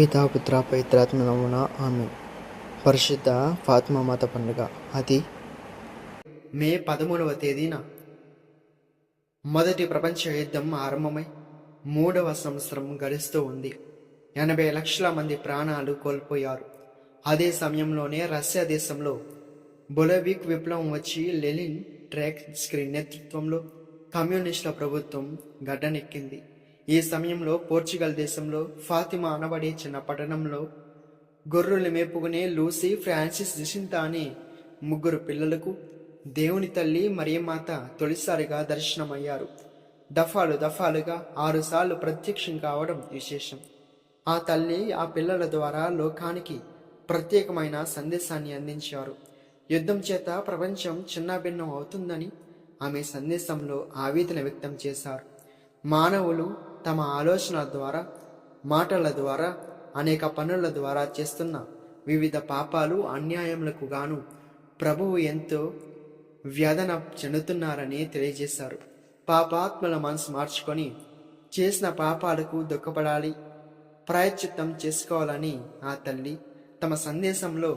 పితా పుత్ర పవిత్రాత్మ నామమున ఆమేన్. పరిశుద్ధ ఫాతిమా మాత పండుగ. అది మే 13వ తేదీన మొదటి ప్రపంచ యుద్ధం ఆరంభమై 3వ సంవత్సరం గడుస్తూ ఉంది. 80 లక్షల మంది ప్రాణాలు కోల్పోయారు. అదే సమయంలోనే రష్యా దేశంలో బొలెవిక్ విప్లవం వచ్చి లెనిన్ ట్రోట్స్కీ నేతృత్వంలో కమ్యూనిస్టుల ప్రభుత్వం గడ్డనెక్కింది. ఈ సమయంలో పోర్చుగల్ దేశంలో ఫాతిమా అనబడే చిన్న పట్టణంలో గొర్రెలు మేపుకునే లూసీ, ఫ్రాన్సిస్, జసింతా అనే 3 పిల్లలకు దేవుని తల్లి మరియమాత తొలిసారిగా దర్శనమయ్యారు. దఫాలుగా 6 సార్లు ప్రత్యక్షం కావడం విశేషం. ఆ తల్లి ఆ పిల్లల ద్వారా లోకానికి ప్రత్యేకమైన సందేశాన్ని అందించారు. యుద్ధం చేత ప్రపంచం చిన్నాభిన్నం అవుతుందని ఆమె సందేశంలో ఆవేదన వ్యక్తం చేశారు. మానవులు తమ ఆలోచనల ద్వారా, మాటల ద్వారా, అనేక పనుల ద్వారా చేస్తున్న వివిధ పాపాలు, అన్యాయములకు గాను ప్రభువు ఎంతో వేదన చెందుతున్నారని తెలియజేశారు. పాపాత్మల మనసు మార్చుకొని చేసిన పాపాలకు దుఃఖపడాలి, ప్రాయశ్చిత్తం చేసుకోవాలని ఆ తల్లి తమ సందేశంలో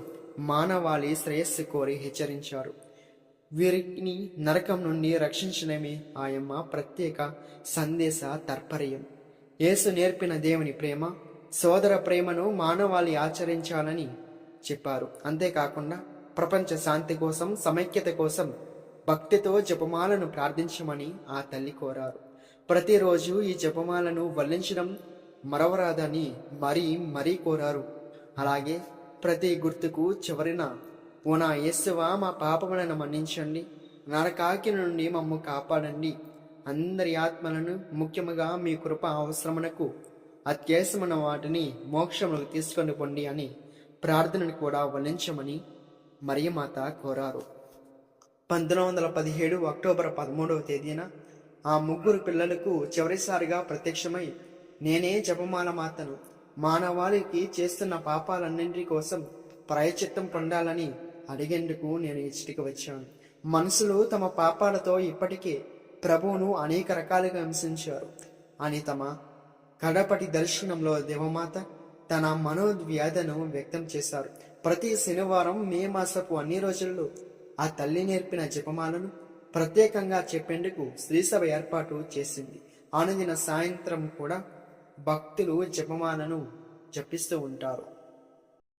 మానవాళి శ్రేయస్సు కోరి హెచ్చరించారు. వీరిని నరకం నుండి రక్షించడమే ఆయమ్మ ప్రత్యేక సందేశ తాత్పర్యం. యేసు నేర్పిన దేవుని ప్రేమ, సోదర ప్రేమను మానవాళి ఆచరించాలని చెప్పారు. అంతేకాకుండా ప్రపంచ శాంతి కోసం, సమైక్యత కోసం భక్తితో జపమాలను ప్రార్థించమని ఆ తల్లి కోరారు. ప్రతిరోజు ఈ జపమాలను వల్లించడం మరవరాదని మరీ కోరారు. అలాగే ప్రతి గుర్తుకు చివరిన ఓ నా యేసువా, మా పాపములను మన్నించండి, నరకాగ్ని నుండి మమ్ము కాపాడండి, అందరి ఆత్మలను ముఖ్యముగా మీ కృప అవసరమునకు అత్యవసరమైన వాటిని మోక్షములకు తీసుకొని పొండి అని ప్రార్థనను కూడా వల్లించమని మరియమాత కోరారు. 1917 అక్టోబర్ 13వ తేదీన ఆ 3 పిల్లలకు చివరిసారిగా ప్రత్యక్షమై, నేనే జపమాల మాతను, మానవాళికి చేస్తున్న పాపాలన్నింటి కోసం ప్రాయశ్చిత్తం పొందాలని అడిగేందుకు నేను ఇచ్చటికి వచ్చాను. మనుషులు తమ పాపాలతో ఇప్పటికే ప్రభువును అనేక రకాలుగా హింసించారు అని తమ కడపటి దర్శనంలో దేవమాత తన మనోవ్యాధను వ్యక్తం చేశారు. ప్రతి శనివారం మే మాసపు అన్ని రోజుల్లో ఆ తల్లి నేర్పిన జపమాలను ప్రత్యేకంగా చెప్పేందుకు శ్రీసభ ఏర్పాటు చేసింది. అనుదిన సాయంత్రం కూడా భక్తులు జపమాలను జపిస్తూ ఉంటారు.